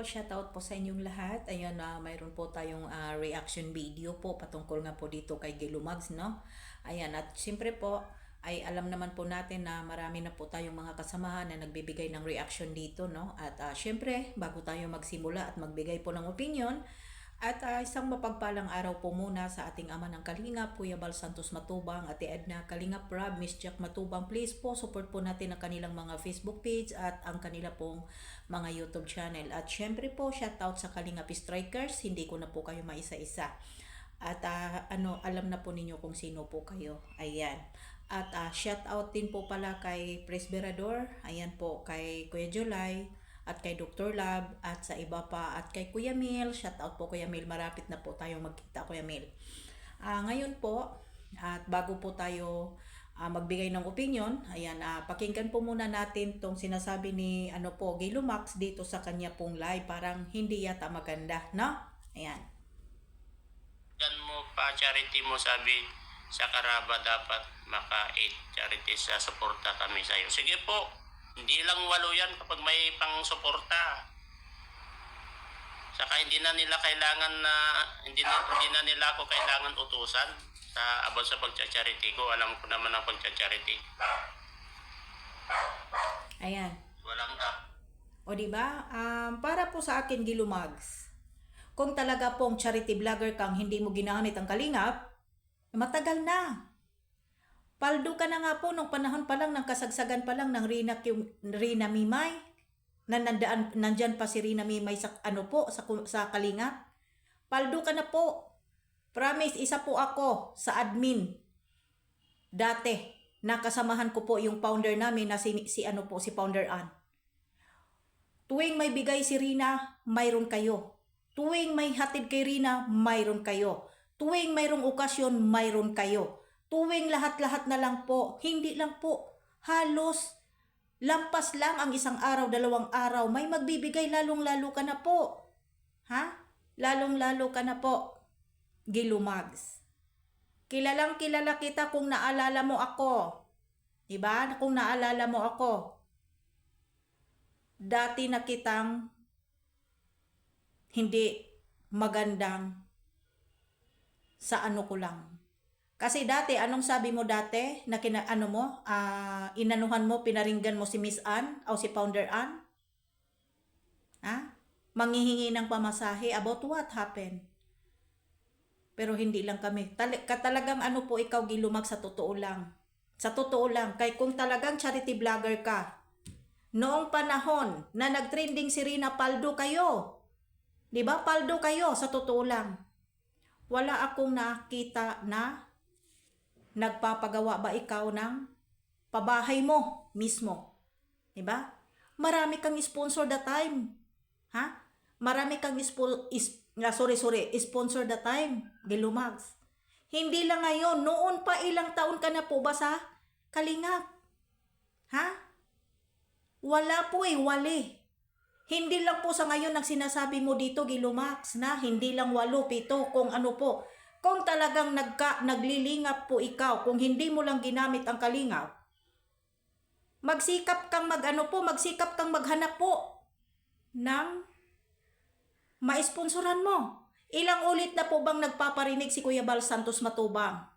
shoutout po sa inyong lahat. Ayun, mayroon po tayong reaction video po patungkol nga po dito kay Gilumags, no? Ayan, at siyempre po, ay alam naman po natin na marami na po tayong mga kasamahan na nagbibigay ng reaction dito, no? At siyempre, bago tayo magsimula at magbigay po ng opinion, at isang mapagpalang araw po muna sa ating ama ng Kalingap, Kuya Bal Santos Matubang, Ate Edna Kalingap Rab, Miss Jack Matubang. Please po, support po natin ang kanilang mga Facebook page at ang kanila pong mga YouTube channel. At syempre po, shoutout sa Kalingap Strikers, hindi ko na po kayo maisa-isa. At alam na po ninyo kung sino po kayo. Ayan. At shoutout din po pala kay Presberador, ayan po, kay Kuya July, at kay Dr. Lab, at sa iba pa, at kay Kuya Mil. Shout out po Kuya Mil, marapit na po tayong magkita Kuya Mil. Ngayon po, at bago po tayo magbigay ng opinion, ayan, pakinggan po muna natin tong sinasabi ni Gilumags dito sa kanya pong live. Parang hindi yata maganda, no? Ayan. Dan mo pa charity mo, sabi sa Karaba dapat maka-8 charities sa suporta kami sa iyo. Sige po. Hindi lang 8 yan kapag may pang-suporta. Saka hindi na nila ako kailangan utusan sa about sa pagcha-charity ko. Alam ko naman ang pagcha-charity. Ayan. Walang O diba? Para po sa akin, Gilumags, kung talaga pong charity vlogger kang hindi mo ginamit ang Kalingap, matagal na. Paldo ka na nga po nung panahon pa lang ng kasagsagan pa lang ng Rina Mimay. Nandyan pa si Rina Mimay sa sa Kalingap. Paldo ka na po. Promise, isa po ako sa admin. Dati, nakasamahan ko po yung founder namin na si Founder Ann. Tuwing may bigay si Rina, mayroon kayo. Tuwing may hatid kay Rina, mayroon kayo. Tuwing mayroong okasyon, mayroon kayo. Tuwing lahat-lahat na lang po, hindi lang po, halos lampas lang ang 1 araw, 2 araw, may magbibigay, lalong-lalo ka na po. Ha? Lalong-lalo ka na po, Gilumags. Kilalang kilala kita kung naalala mo ako. Diba? Kung naalala mo ako. Dati na kitang hindi magandang sa ko lang. Kasi dati, anong sabi mo dati? Na inanuhan mo, pinaringgan mo si Miss Ann o si Founder Ann? Ha? Manghihingi ng pamasahe about what happened? Pero hindi lang kami. Talagang po ikaw, Gilumags, sa totoo lang. Sa totoo lang. Kaya kung talagang charity vlogger ka, noong panahon na nagtrending si Rina, paldo kayo. Diba? Paldo kayo, sa totoo lang. Wala akong nakita na nagpapagawa ba ikaw ng pabahay mo mismo? Diba? Marami kang sponsor the time. Ha? Marami kang sponsor the time, Gilumags. Hindi lang ngayon, noon pa ilang taon ka na po ba sa Kalingap? Ha? Wala po wali. Hindi lang po sa ngayon ang sinasabi mo dito, Gilumags, na hindi lang 8, 7, kung po. Kung talagang naglilingap po ikaw, kung hindi mo lang ginamit ang Kalingap, magsikap kang magsikap kang maghanap po ng maisponsoran mo. Ilang ulit na po bang nagpaparinig si Kuya Bal Santos Matubang?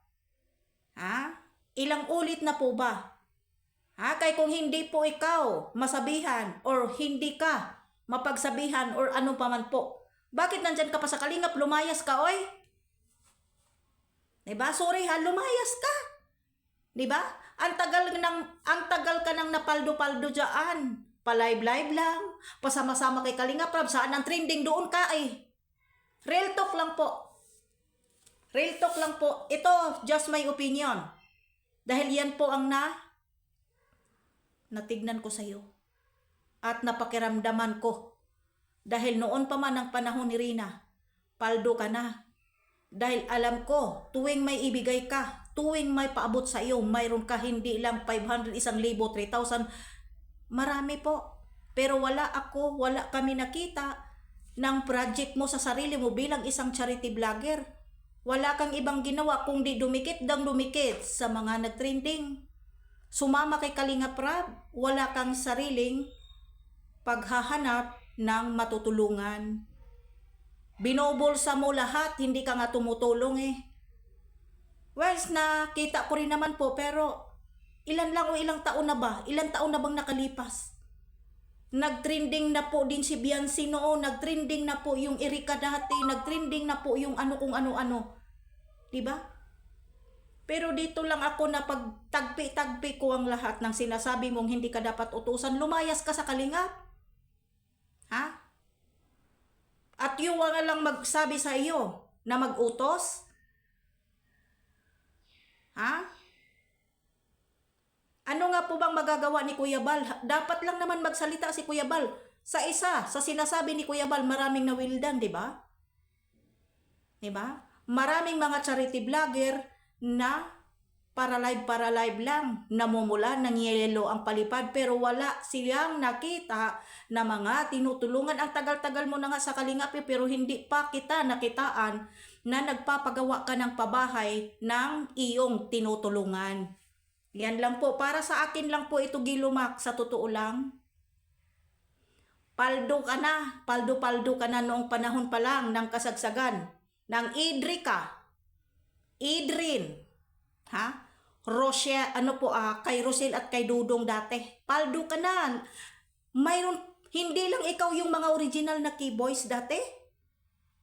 Ha? Ilang ulit na po ba? Ha? Kaya kung hindi po ikaw masabihan or hindi ka mapagsabihan or ano pa man po, bakit nandyan ka pa sa Kalingap? Lumayas ka, oy? Diba? Sorry ha, lumayas ka. Diba? Ang tagal ka nang napaldo-paldo dyan. Pa-live-live lang. Pasama-sama kay Kalingap Rab. Saan ang trending? Doon ka eh. Real talk lang po. Real talk lang po. Ito, just my opinion. Dahil yan po ang natignan ko sa'yo. At napakiramdaman ko. Dahil noon pa man ang panahon ni Rina, paldo ka na. Dahil alam ko, tuwing may ibigay ka, tuwing may paabot sa iyo, mayroon ka hindi lang 500, 1,000, 3,000, marami po. Pero wala kami nakita ng project mo sa sarili mo bilang isang charity vlogger. Wala kang ibang ginawa kundi dumikit sa mga nagtrending. Sumama kay Kalingap Rab, wala kang sariling paghahanap ng matutulungan. Binubulsa mo lahat, hindi ka nga tumutulong eh. Well, nakita ko rin naman po, pero ilan lang o ilang taon na ba? Ilang taon na bang nakalipas? Nagtrending na po din si Beyonce noon, nagtrending na po yung Erika dati, nagtrending na po yung ano kung ano-ano. Diba? Pero dito lang ako na pagtagpi-tagpi ko ang lahat ng sinasabi mong hindi ka dapat utusan, lumayas ka sa Kalingap. Ha? At yung nga lang magsabi sa iyo na mag-utos? Ha? Ano nga po bang magagawa ni Kuya Bal? Dapat lang naman magsalita si Kuya Bal. Sa sinasabi ni Kuya Bal, maraming nawildan, di ba? Di ba? Maraming mga charity vlogger na para live lang, namumula, nangyayelo ang palipad, pero wala silang nakita na mga tinutulungan. Ang tagal-tagal mo na nga sa Kalingap, pero hindi pa kita nakitaan na nagpapagawa ka ng pabahay ng iyong tinutulungan. Yan lang po. Para sa akin lang po ito, Gilumac, sa totoo lang. Paldo ka na noong panahon pa lang ng kasagsagan ng Idrin, ha? Rosia, kay Rosel at kay Dudong dati. Paldo ka na. Mayroon, hindi lang ikaw yung mga original na keyboys dati.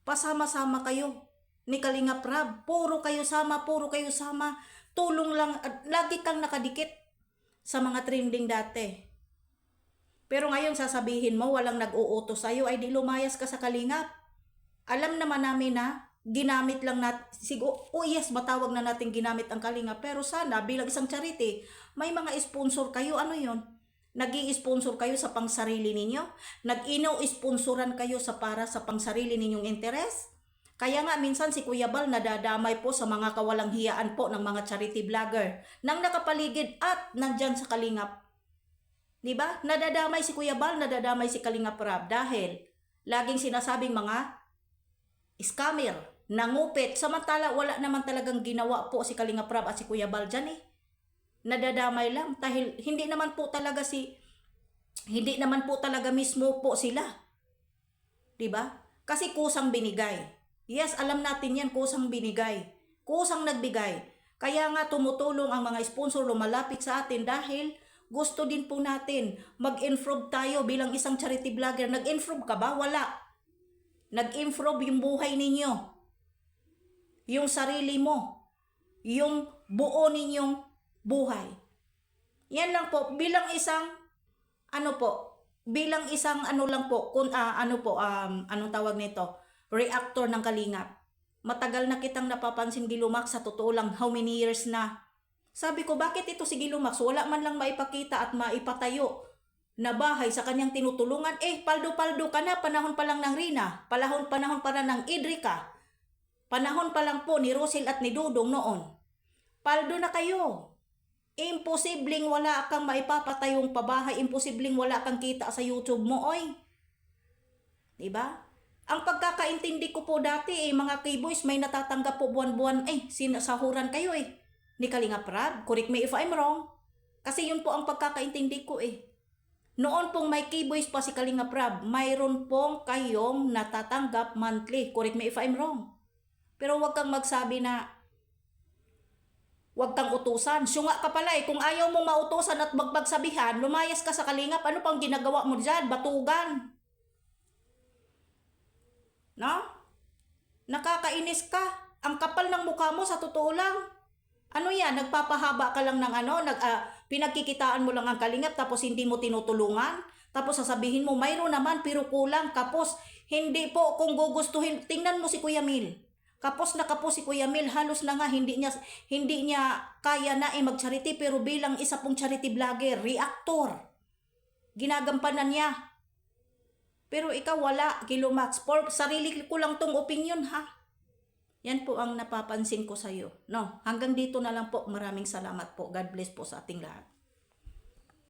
Pasama-sama kayo ni Kalingap Rab. Puro kayo sama. Tulong lang, lagi kang nakadikit sa mga trending dati. Pero ngayon sasabihin mo, walang nag-uutos sa'yo, ay di lumayas ka sa Kalingap. Alam naman namin na ginamit lang natin, yes, matawag na natin ginamit ang Kalingap, pero sana bilang isang charity, may mga sponsor kayo, ano yon? Nag-i-sponsor kayo sa pangsarili ninyo? Nag-ino-sponsoran kayo para sa pangsarili ninyong interes? Kaya nga minsan si Kuya Bal nadadamay po sa mga kawalang hiyaan po ng mga charity vlogger nang nakapaligid at nandyan sa Kalingap. Diba? Nadadamay si Kuya Bal, nadadamay si Kalingap Rab dahil laging sinasabing mga scammer, nangupit. Samantala wala naman talagang ginawa po si Kalingap Rab at si Kuya Bal dyan eh. Nadadamay lang dahil hindi naman po talaga mismo po sila. Diba? Kasi kusang binigay. Yes, alam natin yan, kusang binigay. Kusang nagbigay. Kaya nga tumutulong ang mga sponsor, lumalapit sa atin dahil gusto din po natin mag-improve tayo bilang isang charity vlogger. Nag-improve ka ba? Wala. Nag-improve yung buhay ninyo. Yung sarili mo. Yung buo ninyong buhay. Yan lang po. Bilang isang anong tawag nito? Reactor ng Kalingap. Matagal na kitang napapansin, Gilumac, sa totoo lang, how many years na. Sabi ko, bakit ito si Gilumac? Wala man lang maipakita at maipatayo na bahay sa kanyang tinutulungan. Paldo-paldo ka na, panahon pa lang ng Rina, panahon pa lang ng Idrika, panahon pa lang po ni Rosel at ni Dudong noon. Paldo na kayo. Imposibleng wala kang maipapatayong pabahay, imposibleng wala kang kita sa YouTube mo, oy. Diba? Ang pagkakaintindi ko po dati mga K-boys, may natatanggap po buwan-buwan, sinasahuran kayo ni Kalingap Rab. Correct me if I'm wrong. Kasi yun po ang pagkakaintindi ko Noon pong may K-boys pa si Kalingap Rab, mayroon pong kayong natatanggap monthly. Correct me if I'm wrong. Pero wag kang magsabi na wag kang utusan. Syunga ka pala Kung ayaw mong mautusan at magpagsabihan, lumayas ka sa Kalingap. Ano pang ginagawa mo dyan? Batugan. No? Nakakainis ka. Ang kapal ng mukha mo sa totoo lang. Ano yan? Nagpapahaba ka lang ng pinagkikitaan mo lang ang Kalingap tapos hindi mo tinutulungan. Tapos sasabihin mo, mayroon naman pero kulang. Kapos, hindi po kung gugustuhin. Tingnan mo si Kuya Mil. Kapos na kapos si Kuya Mil. Halos na nga hindi niya kaya na mag-charity pero bilang isa pong charity vlogger, reactor. Ginagampanan niya. Pero ikaw wala, Gilumac. For sarili ko lang tong opinion, ha? Yan po ang napapansin ko sa'yo. No, hanggang dito na lang po. Maraming salamat po. God bless po sa ating lahat.